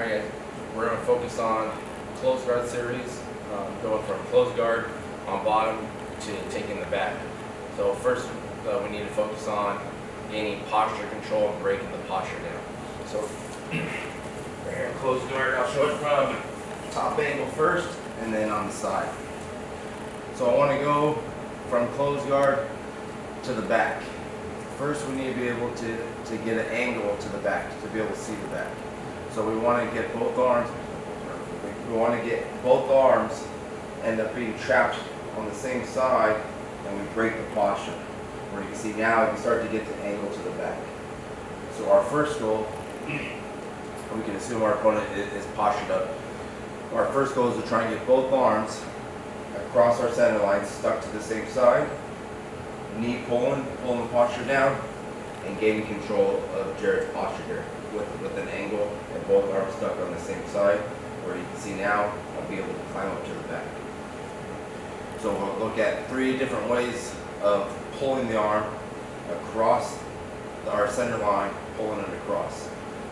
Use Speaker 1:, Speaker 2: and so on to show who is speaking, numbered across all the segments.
Speaker 1: Alright guys, we're going to focus on closed guard series, going from closed guard on bottom to taking the back. So first we need to focus on gaining posture control and breaking the posture down. So right here in closed guard, I'll show it from top angle first and then on the side. So I want to go from closed guard to the back. First we need to be able to get an angle to the back, to be able to see the back. So we want to get both arms, end up being trapped on the same side, and we break the posture. Where you can see now, we can start to get the angle to the back. So our first goal, we can assume our opponent is postured up. Our first goal is to try and get both arms across our center line, stuck to the same side, knee pulling the posture down, and gaining control of Jared's posture here with an angle and both arms stuck on the same side. Where you can see now, I'll be able to climb up to the back. So we'll look at 3 different ways of pulling the arm across our center line, pulling it across.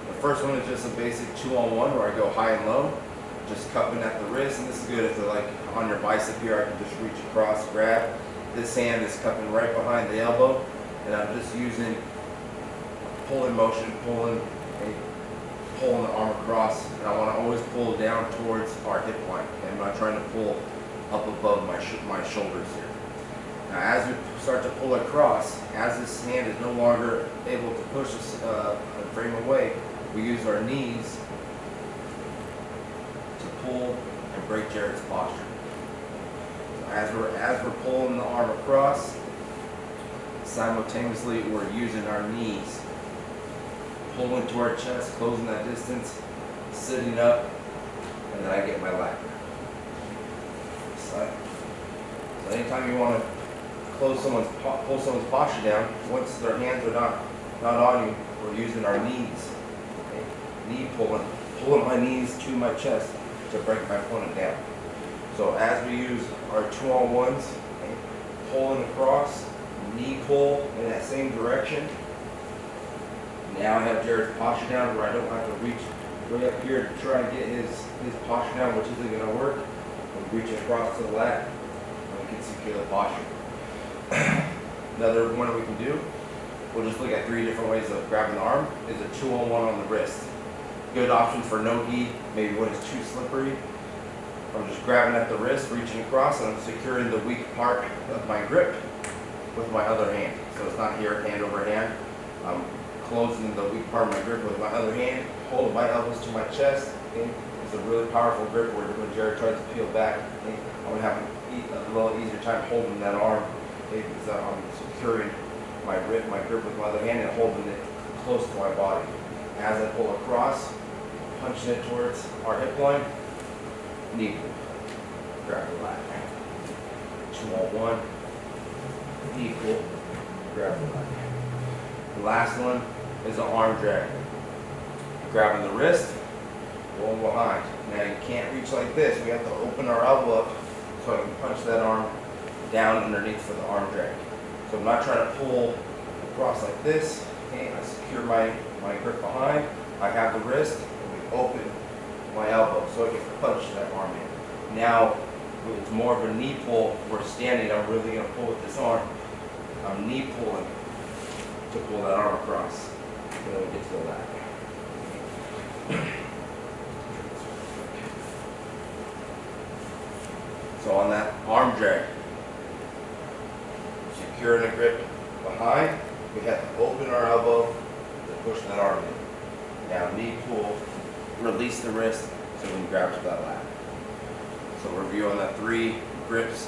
Speaker 1: The first one is just a basic 2-on-1 where I go high and low, just cupping at the wrist, and this is good if they're like on your bicep here. I can just reach across, grab. This hand is cupping right behind the elbow, and I'm just using pulling motion, pulling the arm across, and I want to always pull down towards our hip line. Okay? I'm not trying to pull up above my shoulders here. Now as we start to pull across, as this hand is no longer able to push a frame away, we use our knees to pull and break Jared's posture. So as we're pulling the arm across, simultaneously we're using our knees, pulling to our chest, closing that distance, sitting up, and then I get my lat. So anytime you want to pull someone's posture down, once their hands are not on you, we're using our knees. Okay? Knee pulling my knees to my chest to break my opponent down. So as we use our 2-on-1s, okay, pulling across, knee pull in that same direction. Now I have Jared's posture down where I don't have to reach way up here to try and get his posture down, which isn't going to work. We reach across to the lat, and we can secure the posture. Another one we can do, we'll just look at 3 different ways of grabbing the arm, is a 2-on-1 on the wrist. Good option for no gi, maybe when it's too slippery. I'm just grabbing at the wrist, reaching across, and I'm securing the weak part of my grip with my other hand. So it's not here, hand over hand. I'm closing the weak part of my grip with my other hand, holding my elbows to my chest. Okay? It's a really powerful grip where when Jared tries to peel back, okay, I'm going to have a little easier time holding that arm, okay, because I'm securing my grip with my other hand and holding it close to my body. As I pull across, punching it towards our hip line, knee pull, grab the lat. 2-on-1, knee pull, grab the lat. The last one is an arm drag. Grabbing the wrist, going behind. Now you can't reach like this. We have to open our elbow up so I can punch that arm down underneath for the arm drag. So I'm not trying to pull across like this. Okay, I secure my grip behind. I have the wrist, and we open my elbow so I can punch that arm in. Now it's more of a knee pull. We're standing. I'm really going to pull with this arm. I'm knee pulling to pull that arm across. And then we get to the lat. So on that arm drag, securing the grip behind, we have to open our elbow to push that arm in. Now knee pull, release the wrist so we can grab to that lat. So review on the 3 grips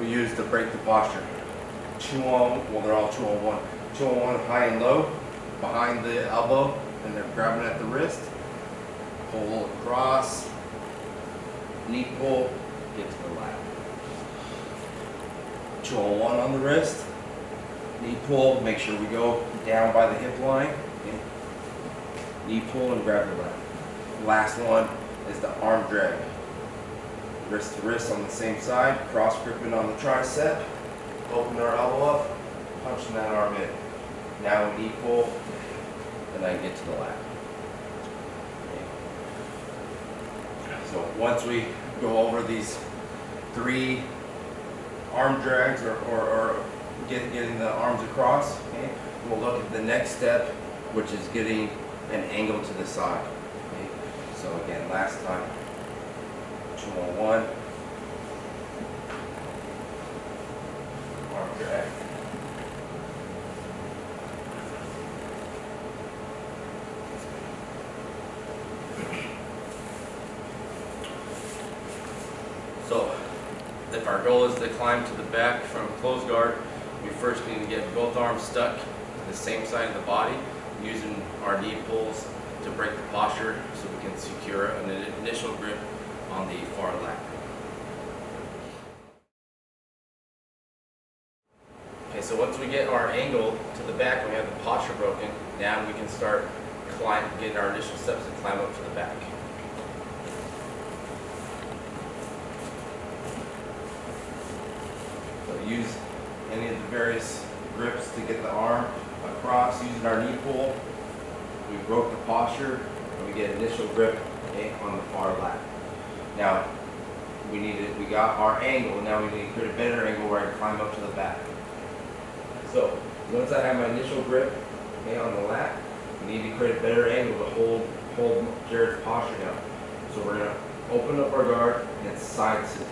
Speaker 1: we use to break the posture. 2-on, well they're all 2-on-1. 2-on-1 high and low, behind the elbow, and they're grabbing at the wrist. Pull across, knee pull, get to the lat. 2-on-1 on the wrist, knee pull, make sure we go down by the hip line. Okay. Knee pull and grab the lat. Last one is the arm drag. Wrist to wrist on the same side, cross gripping on the tricep, open our elbow up, punching that arm in. Now we knee pull, and then get to the lat. Okay. So once we go over these 3 arm drags or getting the arms across, okay, we'll look at the next step, which is getting an angle to the side. Okay. So again, last time, 2-on-1, arm drag. So if our goal is to climb to the back from closed guard, we first need to get both arms stuck to the same side of the body, using our knee pulls to break the posture so we can secure an initial grip on the far lat. Okay, so once we get our angle to the back, we have the posture broken, now we can start getting our initial steps and climb up to the back. Use any of the various grips to get the arm across using our knee pull. We broke the posture and we get initial grip on the far lat. Now we got our angle, now we need to create a better angle where I can climb up to the back. So once I have my initial grip on the lat, we need to create a better angle to hold Jared's posture down. So we're going to open up our guard and side scissor.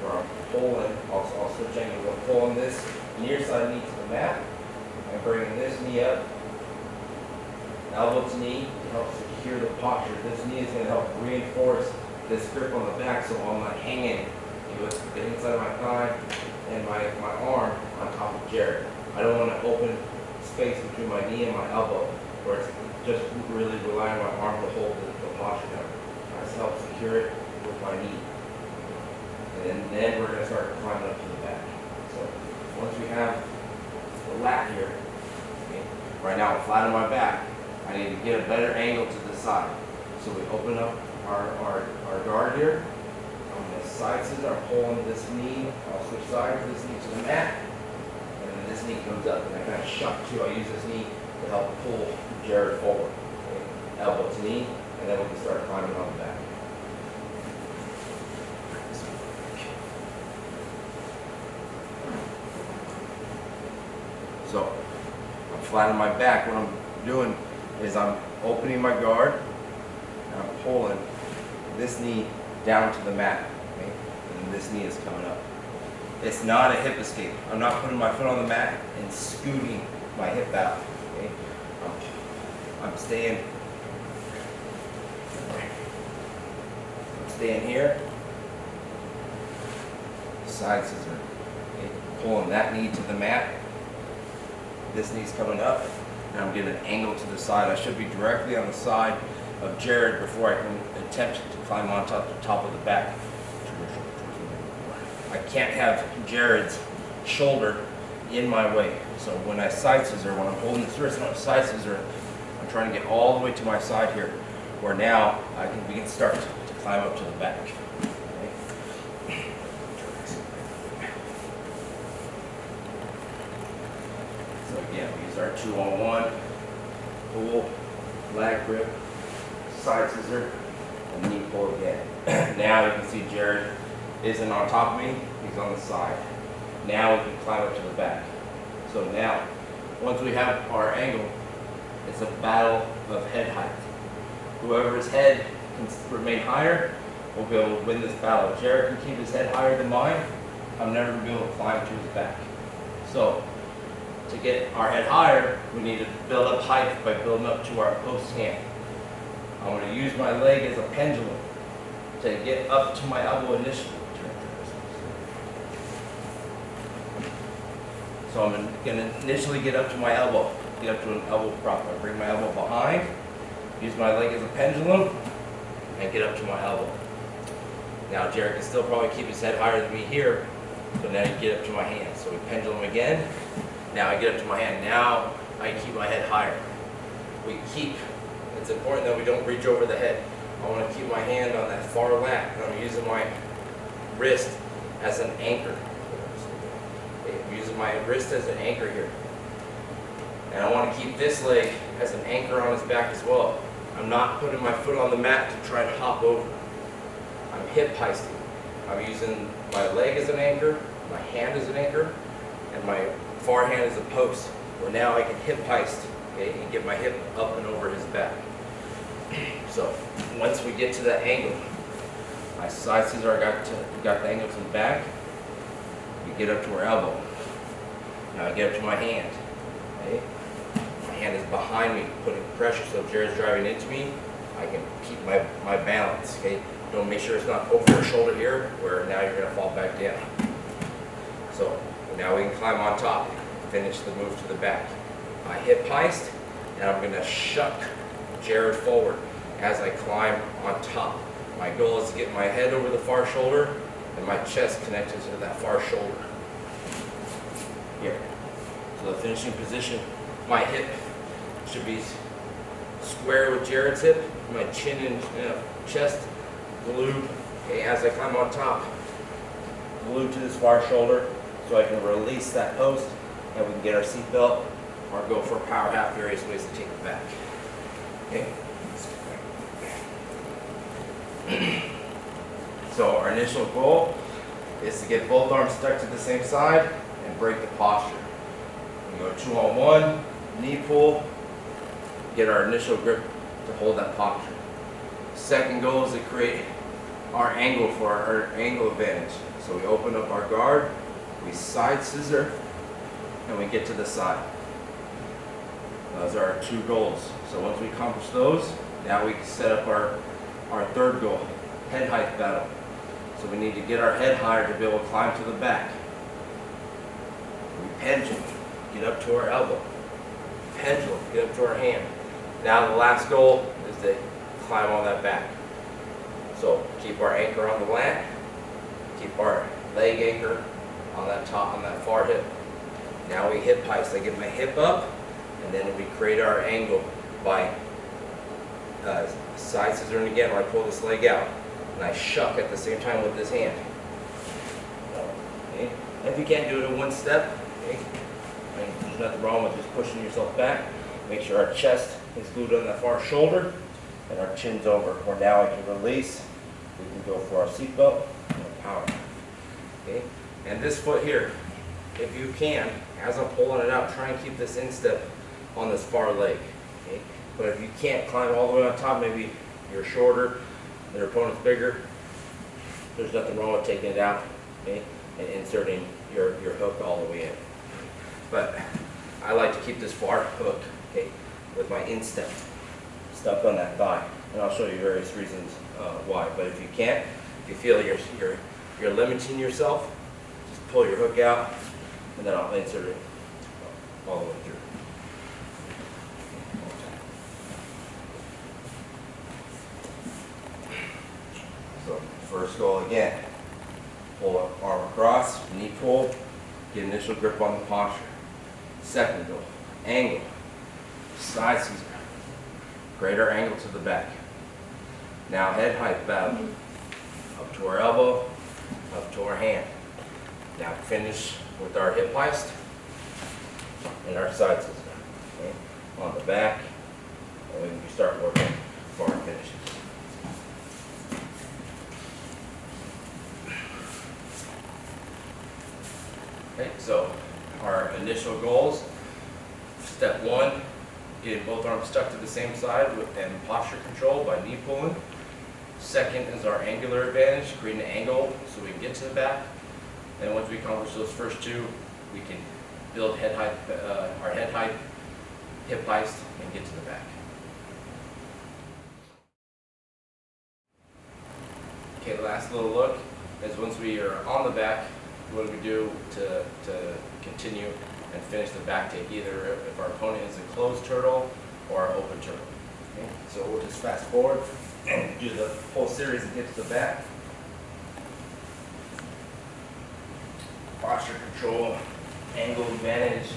Speaker 1: Where I'm pulling, I'll switch angles. I'm pulling this near side knee to the mat and bringing this knee up, elbow to knee to help secure the posture. This knee is going to help reinforce this grip on the back so I'm not hanging with the inside of my thigh and my arm on top of Jared. I don't want to open space between my knee and my elbow where it's just really relying on my arm to hold the posture down. I just help secure it with my knee. And then we're going to start climbing up to the back. So once we have the lat here, okay, right now I'm flat on my back, I need to get a better angle to the side. So we open up our guard here. I'm going to side scissor, I'm pulling this knee, I'll switch sides, this knee to the mat, and then this knee comes up, and I kind of shuck too. I use this knee to help pull Jared forward. Okay. Elbow to knee, and then we can start climbing on the back. So I'm flat on my back. What I'm doing is I'm opening my guard and I'm pulling this knee down to the mat. Okay? And this knee is coming up. It's not a hip escape. I'm not putting my foot on the mat and scooting my hip out. Okay? I'm staying here. Side scissor. Okay? Pulling that knee to the mat. This knee's coming up, and I'm getting an angle to the side. I should be directly on the side of Jared before I can attempt to climb on top of the back. I can't have Jared's shoulder in my way. So when I side scissor, when I'm holding this wrist and I'm side scissor, I'm trying to get all the way to my side here, where now we can start to climb up to the back. Again, we use our 2-on-1, pull, lag grip, side scissor, and knee pull again. Now you can see Jared isn't on top of me, he's on the side. Now we can climb up to the back. So now, once we have our angle, it's a battle of head height. Whoever's head can remain higher will be able to win this battle. If Jared can keep his head higher than mine, I'm never going to be able to climb to his back. So, to get our head higher, we need to build up height by building up to our post hand. I'm going to use my leg as a pendulum to get up to my elbow initially. So I'm going to initially get up to my elbow, get up to an elbow prop. I bring my elbow behind, use my leg as a pendulum, and get up to my elbow. Now Jared can still probably keep his head higher than me here, so now you get up to my hand. So we pendulum again. Now I get up to my hand. Now I keep my head higher. It's important that we don't reach over the head. I want to keep my hand on that far lat, and I'm using my wrist as an anchor. I'm using my wrist as an anchor here. And I want to keep this leg as an anchor on his back as well. I'm not putting my foot on the mat to try to hop over. I'm hip heisting. I'm using my leg as an anchor, my hand as an anchor, and my far hand as a post. Well, now I can hip heist, okay, and get my hip up and over his back. So once we get to that angle, my side scissor, got the angle to the back. We get up to our elbow. Now I get up to my hand. Okay? My hand is behind me, putting pressure. So if Jared's driving into me, I can keep my balance. Okay? Don't make sure it's not over your shoulder here, where now you're going to fall back down. So now we can climb on top, finish the move to the back. I hip heist, and I'm going to shuck Jared forward as I climb on top. My goal is to get my head over the far shoulder and my chest connected to that far shoulder. Here. So the finishing position, my hip should be square with Jared's hip, my chin and chest glued, okay, as I climb on top, glued to this far shoulder so I can release that post and we can get our seat belt or go for power half, various ways to take it back. Okay. So our initial goal is to get both arms stuck to the same side and break the posture. We go 2-on-1, knee pull, get our initial grip to hold that posture. Second goal is to create our angle for our angle advantage. So we open up our guard, we side scissor, and we get to the side. Those are our two goals. So once we accomplish those, now we can set up our third goal, head height battle. So we need to get our head higher to be able to climb to the back. We pendulum, get up to our elbow. Pendulum, get up to our hand. Now the last goal is to climb on that back. So keep our anchor on the lat, keep our leg anchor on that top, on that far hip. Now we hip heist. I get my hip up, and then we create our angle by side scissoring again, where I pull this leg out and I shuck at the same time with this hand. Okay. If you can't do it in one step, okay, there's nothing wrong with just pushing yourself back. Make sure our chest is glued on that far shoulder and our chin's over. Where now I can release. We can go for our seatbelt and power. Okay. And this foot here, if you can, as I'm pulling it out, try and keep this instep on this far leg. Okay. But if you can't climb all the way on top, maybe you're shorter, their opponent's bigger, there's nothing wrong with taking it out, okay, and inserting your hook all the way in. But I like to keep this far hook, okay, with my instep stuck on that thigh. And I'll show you various reasons why. But if you can't, if you feel you're limiting yourself, just pull your hook out, and then I'll insert it all the way through. So first goal again, pull our arm across, knee pull, get initial grip on the posture. Second goal, angle, side scissor, greater angle to the back. Now head height battle, up to our elbow, up to our hand. Now finish with our hip heist and our side scissor, okay, on the back, and we can start working for our finishes. Okay, so our initial goals, step one, getting both arms stuck to the same side and posture control by knee pulling. Second is our angular advantage, creating an angle so we can get to the back. And once we accomplish those first two, we can build head height, our head height, hip heist, and get to the back. Okay, the last little look is once we are on the back, what do we do to continue and finish the back take, either if our opponent is a closed turtle or an open turtle. Okay? So we'll just fast forward and do the whole series and get to the back. Posture control, angle advantage,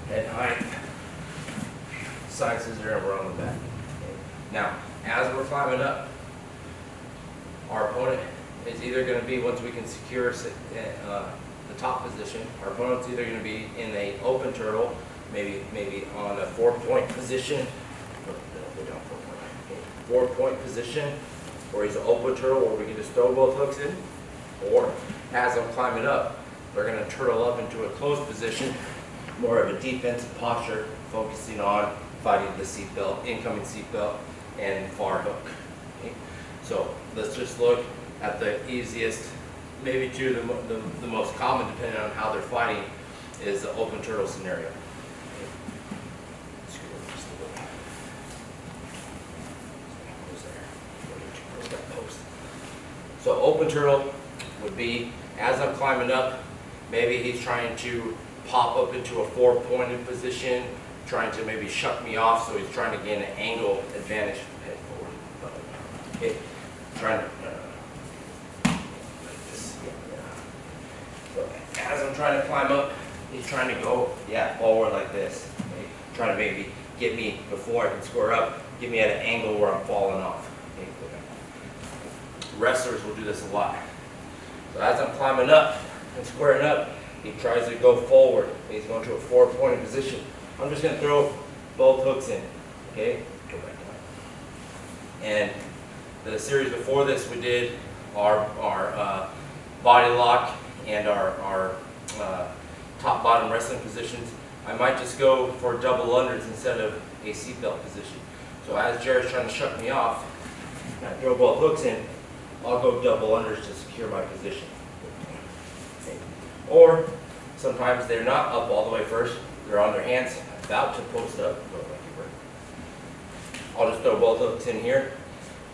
Speaker 1: head height, side scissor, and we're on the back. Okay? Now, as we're climbing up, our opponent is either going to be, once we can secure the top position, our opponent's either going to be in an open turtle, maybe on a 4-point position, 4-point position, where he's an open turtle where we can just throw both hooks in, or as I'm climbing up, we're going to turtle up into a closed position, more of a defensive posture, focusing on fighting the seatbelt, incoming seatbelt, and far hook. Okay? So let's just look at the easiest, maybe two of the most common, depending on how they're fighting, is the open turtle scenario. Okay? Scoot over just a little. Where's that post? So open turtle would be, as I'm climbing up, maybe he's trying to pop up into a four-pointed position, trying to maybe shut me off, so he's trying to gain an angle advantage. Head forward. Okay, trying to like this. So as I'm trying to climb up, he's trying to go forward like this. Okay? Trying to maybe get me before I can square up, get me at an angle where I'm falling off. Okay? Wrestlers will do this a lot. So as I'm climbing up and squaring up, he tries to go forward. He's going to a four-pointed position. I'm just going to throw both hooks in. Okay? Go back down. And the series before this, we did our body lock and our top-bottom wrestling positions. I might just go for double unders instead of a seatbelt position. So as Jared's trying to shut me off, and I throw both hooks in, I'll go double unders to secure my position. Okay. Or sometimes they're not up all the way first. They're on their hands, about to post up. I'll just throw both hooks in here,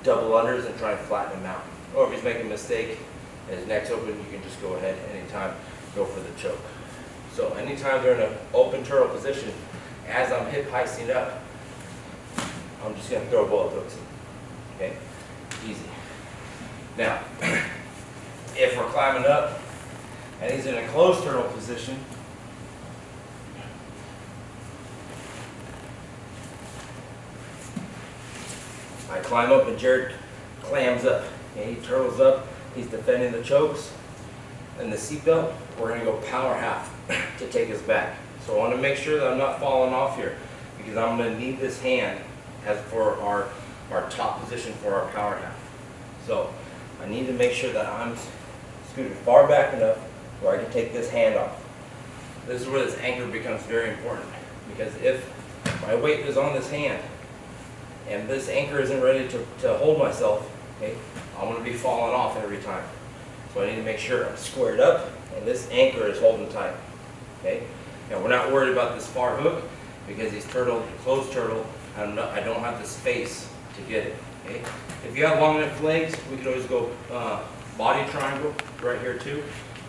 Speaker 1: double unders, and try and flatten him out. Or if he's making a mistake and his neck's open, you can just go ahead anytime, go for the choke. So anytime they're in an open turtle position, as I'm hip heisting up, I'm just going to throw both hooks in. Okay? Easy. Now, if we're climbing up and he's in a closed turtle position, I climb up and Jared clams up. Okay, he turtles up, he's defending the chokes and the seatbelt. We're going to go power half to take us back. So I want to make sure that I'm not falling off here, because I'm going to need this hand as for our top position for our power half. So I need to make sure that I'm scooted far back enough where I can take this hand off. This is where this anchor becomes very important, because if my weight is on this hand and this anchor isn't ready to hold myself, okay, I'm going to be falling off every time. So I need to make sure I'm squared up and this anchor is holding tight. Okay? Now we're not worried about this far hook because he's closed turtle, and I don't have the space to get it. Okay? If you have long enough legs, we could always go body triangle right here too,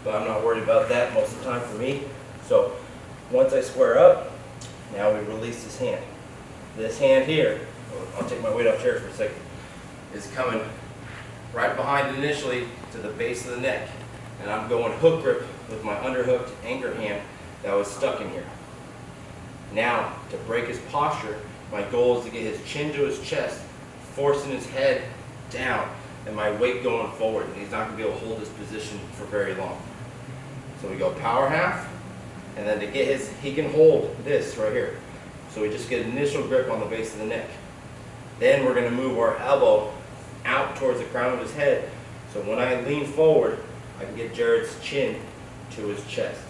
Speaker 1: but I'm not worried about that most of the time for me. So once I square up, now we release this hand. This hand here, I'll take my weight off chair for a second, is coming right behind initially to the base of the neck. And I'm going hook grip with my underhooked anchor hand that was stuck in here. Now, to break his posture, my goal is to get his chin to his chest, forcing his head down, and my weight going forward. And he's not going to be able to hold this position for very long. So we go power half, and then to get he can hold this right here. So we just get initial grip on the base of the neck. Then we're going to move our elbow out towards the crown of his head. So when I lean forward, I can get Jared's chin to his chest.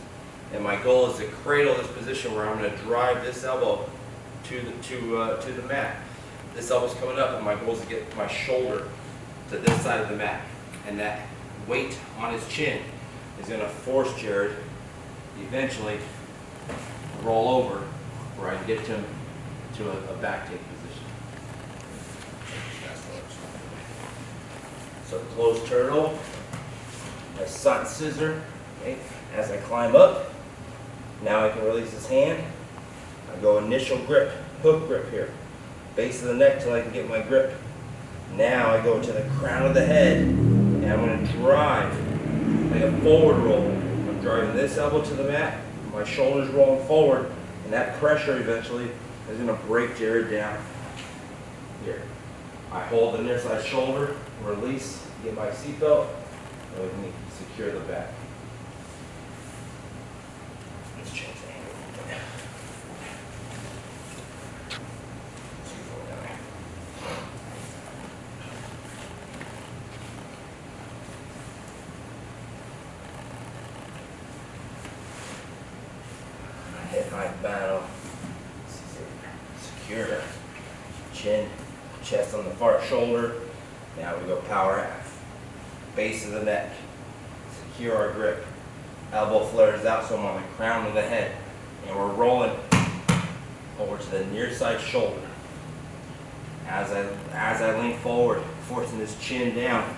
Speaker 1: And my goal is to cradle this position where I'm going to drive this elbow to the mat. This elbow's coming up, and my goal is to get my shoulder to this side of the mat. And that weight on his chin is going to force Jared eventually roll over where I can get him to a back take position. So closed turtle, a sun scissor. Okay. As I climb up, now I can release his hand. I go initial grip, hook grip here, base of the neck till I can get my grip. Now I go to the crown of the head, and I'm going to drive like a forward roll. I'm driving this elbow to the mat, my shoulders rolling forward, and that pressure eventually is going to break Jared down. Here, I hold the near side shoulder, release, get my seatbelt, and we can secure the back. Let's change the angle. chin, chest on the far shoulder. Now we go power half. Base of the neck. Secure our grip. Elbow flares out so I'm on the crown of the head. And we're rolling over to the near side shoulder. As I lean forward, forcing his chin down,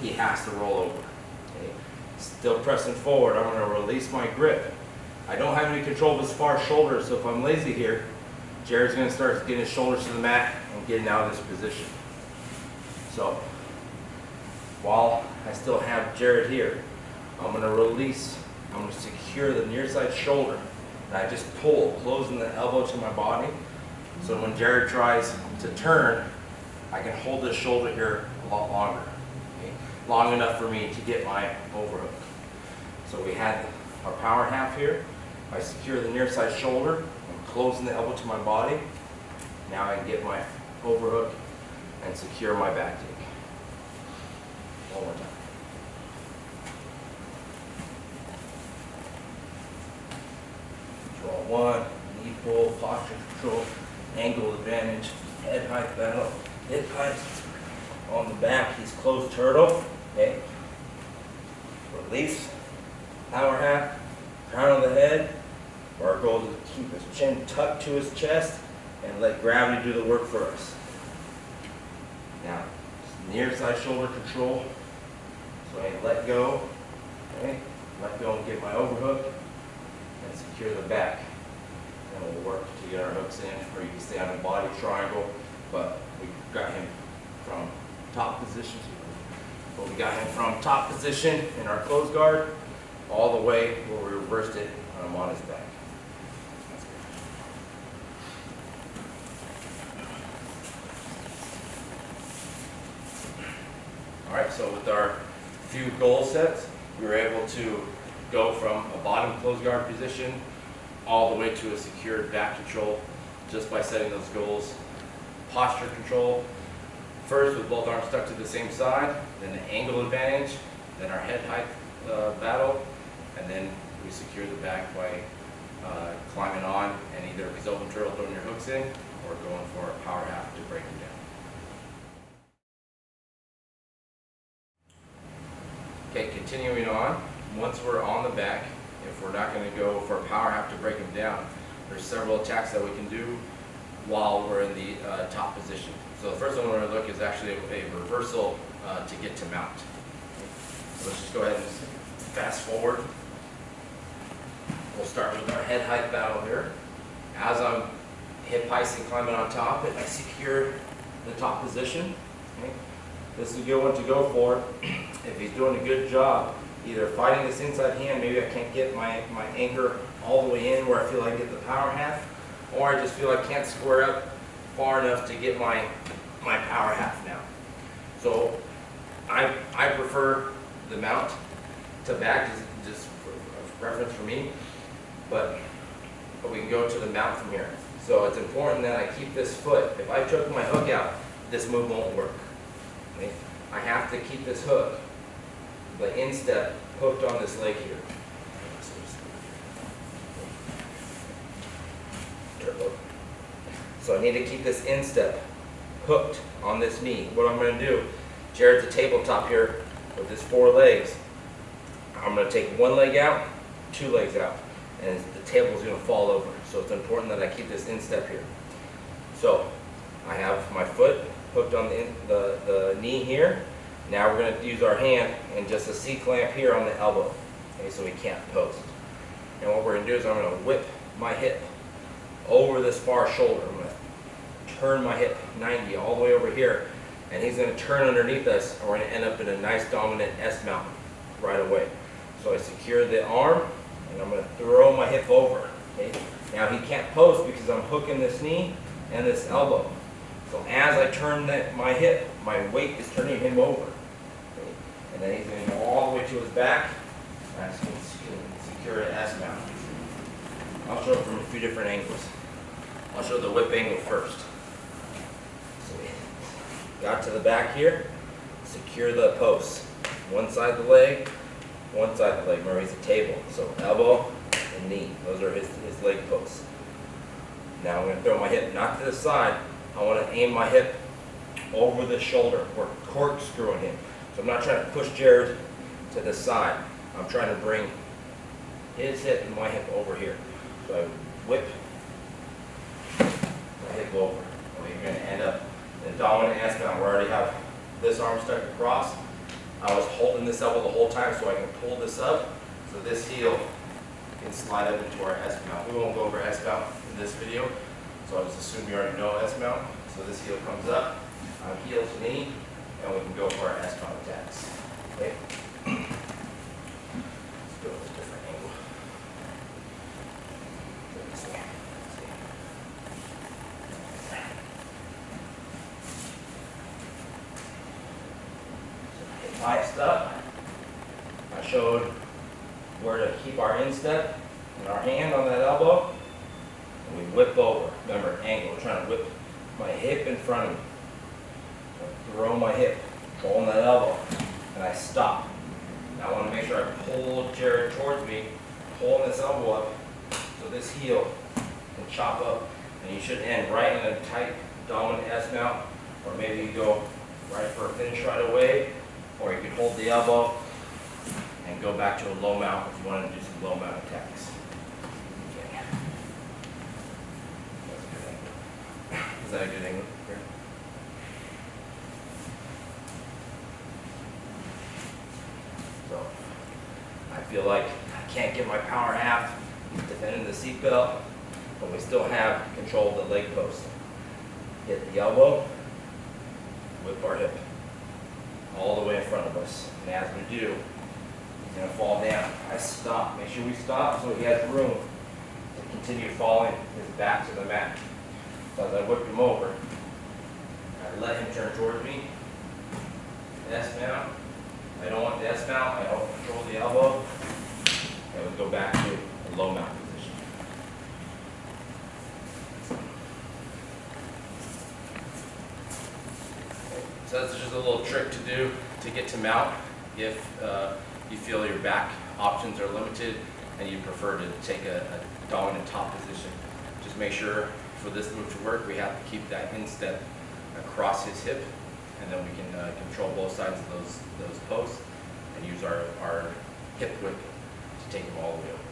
Speaker 1: he has to roll over. Okay? Still pressing forward, I'm going to release my grip. I don't have any control of his far shoulder, so if I'm lazy here, Jared's going to start getting his shoulders to the mat and getting out of this position. So, while I still have Jared here, I'm going to release, I'm going to secure the near side shoulder, and I just pull, closing the elbow to my body, so when Jared tries to turn, I can hold this shoulder here a lot longer, okay? Long enough for me to get my overhook. So we had our power half here. I secure the near side shoulder, I'm closing the elbow to my body. Now I can get my overhook and secure my back take. One more time. Control one, knee pull, posture control, angle advantage, head height battle, hip height. On the back, he's closed turtle. Okay. Release, power half, crown of the head. Our goal is to keep his chin tucked to his chest and let gravity do the work for us. Now, near side shoulder control. So I let go, okay? Let go and get my overhook and secure the back. And we'll work to get our hooks in, or you can stay on a body triangle, but we got him from top position. But we got him from top position in our closed guard all the way where we reversed it and I'm on his back. All right, so with our few goal sets, we were able to go from a bottom closed guard position all the way to a secured back control just by setting those goals. Posture control, first with both arms stuck to the same side, then the angle advantage, then our head height battle, and then we secure the back by climbing on and either his open turtle throwing your hooks in or going for a power half to break them down. Okay, continuing on, once we're on the back, if we're not going to go for a power half to break them down, there's several attacks that we can do while we're in the top position. So the first one we're going to look is actually a reversal to get to mount. So let's just go ahead and fast forward. We'll start with our head height battle here. As I'm hip heisting, climbing on top, and I secure the top position. Okay. This is a good one to go for if he's doing a good job either fighting this inside hand, maybe I can't get my anchor all the way in where I feel I get the power half, or I just feel I can't square up far enough to get my power half now. So I prefer the mount to back, just for preference for me, but we can go to the mount from here. So it's important that I keep this foot. If I took my hook out, this move won't work. Okay? I have to keep this hook, the instep, hooked on this leg here. So I need to keep this instep hooked on this knee. What I'm going to do, Jared's a tabletop here with his 4 legs. I'm going to take one leg out, 2 legs out, and the table's going to fall over. So it's important that I keep this instep here. So I have my foot hooked on the knee here. Now we're going to use our hand and just a C-clamp here on the elbow, okay, so we can't post. And what we're going to do is I'm going to whip my hip over this far shoulder. I'm going to turn my hip 90 all the way over here, and he's going to turn underneath us, and we're going to end up in a nice dominant S-mount right away. So I secure the arm, and I'm going to throw my hip over. Okay? Now he can't post because I'm hooking this knee and this elbow. So as I turn my hip, my weight is turning him over. Okay? And then he's going to go all the way to his back, and I'm just going to secure an S-mount. I'll show it from a few different angles. I'll show the whip angle first. So we got to the back here, secure the posts. One side of the leg, one side of the leg. Remember, he's a table. So elbow and knee. Those are his leg posts. Now I'm going to throw my hip not to the side, I want to aim my hip over the shoulder. We're corkscrewing him. So I'm not trying to push Jared to the side. I'm trying to bring his hip and my hip over here. So I whip my hip over. And you're going to end up in a dominant S mount. We already have this arm stuck across. I was holding this elbow the whole time so I can pull this up so this heel can slide up into our S mount. We won't go over S mount in this video, so I just assume you already know S mount. So this heel comes up, heel to knee, and we can go for our S mount attacks. Okay? Let's go with a different angle. This way. Biased up. I showed where to keep our instep and our hand on that elbow. And we whip over. Remember, angle. We're trying to whip my hip in front of me. So throw my hip, controlling that elbow, and I stop. Now I want to make sure I pull Jared towards me, pulling this elbow up so this heel can chop up. And you should end right in a tight, dominant S mount, or maybe you go right for a finish right away. Or you could hold the elbow and go back to a low mount if you want to do some low mount attacks. Okay. That's a good angle. Is that a good angle? Here. So I feel like I can't get my power half defending the seat belt, but we still have control of the leg post. Hit the elbow, whip our hip all the way in front of us. And as we do, he's going to fall down. I stop. Make sure we stop so he has room to continue falling his back to the mat. So as I whip him over, I let him turn towards me. S mount. I don't want the S mount. I don't control the elbow. And we go back to a low mount position. So that's just a little trick to do to get to mount if you feel your back options are limited and you prefer to take a dominant top position. Just make sure for this move to work, we have to keep that instep across his hip, and then we can control both sides of those posts and use our hip whip to take him all the way over.